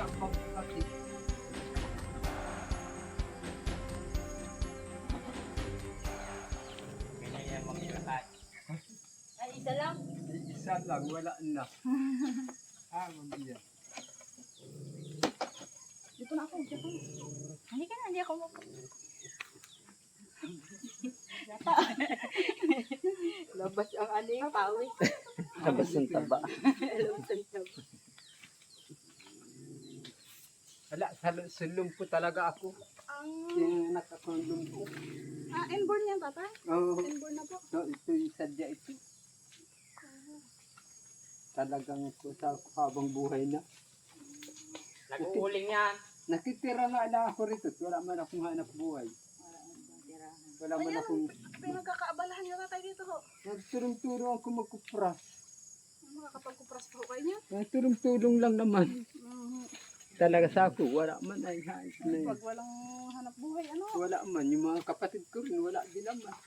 Wala pa kasi. Ay, isa lang. Isa lang, wala na. Magbiya. Dito na ako, dito. Hindi ka na, hindi ako mo. Labas ang aning pawis. Labas ng taba. Labas ang taba. Wala, sa lumpo talaga ako. Yung nakakondom ko. Inborn yan, tata? Oo. Inborn na po. No, ito yung sadya ito. Talagang ko sa habang buhay na. Nag-uuling yan. Nakitira nga na ako rito. Wala man akong hanap buhay. Wala man akong... Pinagkakaabalahan niyo tatay dito ho. Nagturong-turong ako magkupras. Makakapagkupras pa ho kayo niya. Nagturong-turong lang naman. Talaga sa ako, wala man ay hais na yun. Pag walang hanap buhay, ano? Wala man. Yung mga kapatid ko rin, wala din naman.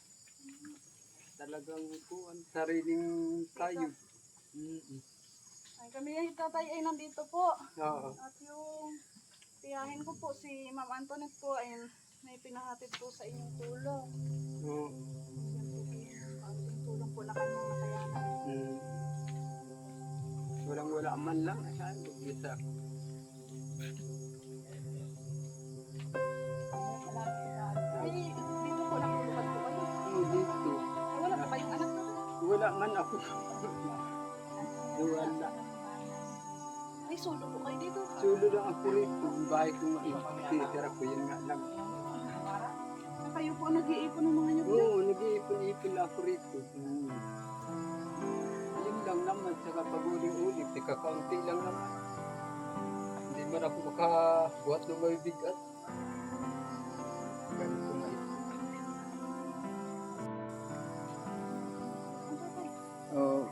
Talagang kuwan, sariling tayo. Ay, kami yung tatay ay nandito po. Oo. At yung tiyahin ko po, si Ma'am Antoinette po, ay may pinahatid po sa inyong tulong. Oo. Yan po yung tulong po na kanyang nakayanan. Walang-wala man lang. Saan? Isa. Ay, dito po nakulupad po kayo. Dito. Ay, wala po kayong anak na. Wala man ako. Wala. Ay, solo po kayo dito. Sulo lang ako rito. Yung bahay ko maititira ko. Yan nga lang. Na kayo po nag-iipon ng mga nyug. Oo, nag-iipon-ipon lang ako rito. Yun lang naman. Saka pag-uling-uling. Kakaunti lang naman. Hindi man ako makabuhat ng may bigat. Ganito nga ito. Ang tatay, Oo.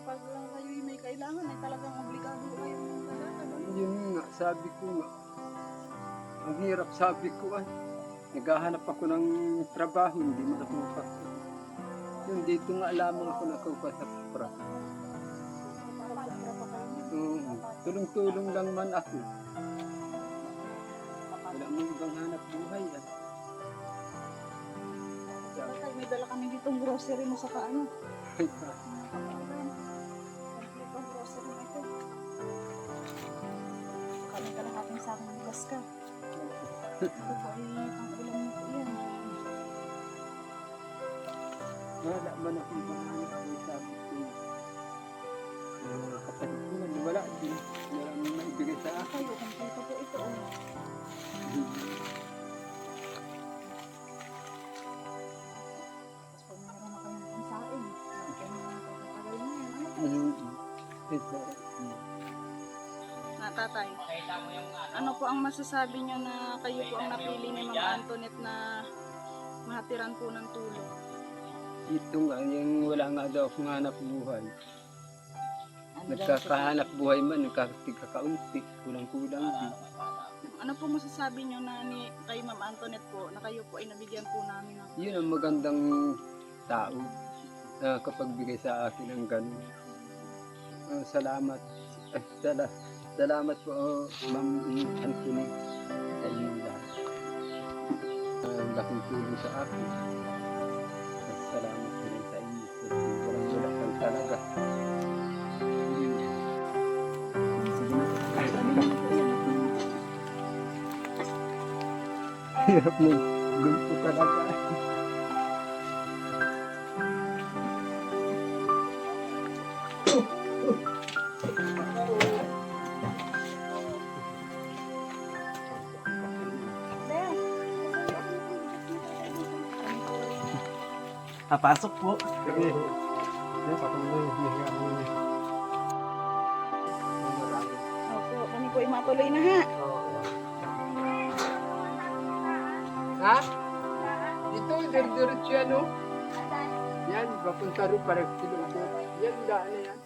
pag kayo may kailangan, ay talagang obligado kayo ng kailangan. Yun nga, sabi ko nga. Ang hirap sabi ko ay. Naghahanap ako ng trabaho, hindi man ako mapasok. Yun, dito nga lamang ako nakuha sa pra. Oo, tulong-tulong lang man ako. Wala mong ibang hanap buhay. Tatay, may dala kami ditong grocery mo sa kaano. Ay, Kompleto ang grocery na ito. Kami kalahating sa aking bigas ka. Ito po ay pang-ulam mo po yan. wala man ako ibang hanap buhay, sabi ko. Kapatid ko man, wala din. Wala mong maibigay sa akin. Kayo, kompleto po ito. Tapos po meron na kami ng saing. Kaya mga pagkatagal na yan. Ano po? Ito. Na tatay, ano po ang masasabi niyo na kayo po ang napili ni Ma'am Antoinette na mahatiran po ng tulong? Ito nga, yung wala nga daw akong hanap buhay. Nagkakahanap buhay man, nagkakaunti, kulang-kulang din. Ano po masasabi niyo na kay Ma'am Antoinette po na kayo po ay nabigyan po namin ng Yun ang magandang tao na kapag bigay sa akin ng ganun. Salamat. Salamat po, Ma'am Anthony, sa inyong lahat. Ang laking tulong sa akin. Salamat po rin sa inyo. Walang-wala kang talaga. Hirap mo. Gulpo talaga. Papasok po. Sige. Yan, patuloy. Opo, kami po ay matuloy na ha. Ha? Dito, diretso yan, no? Yan, papunta rin para silong. Yan, daan na yan.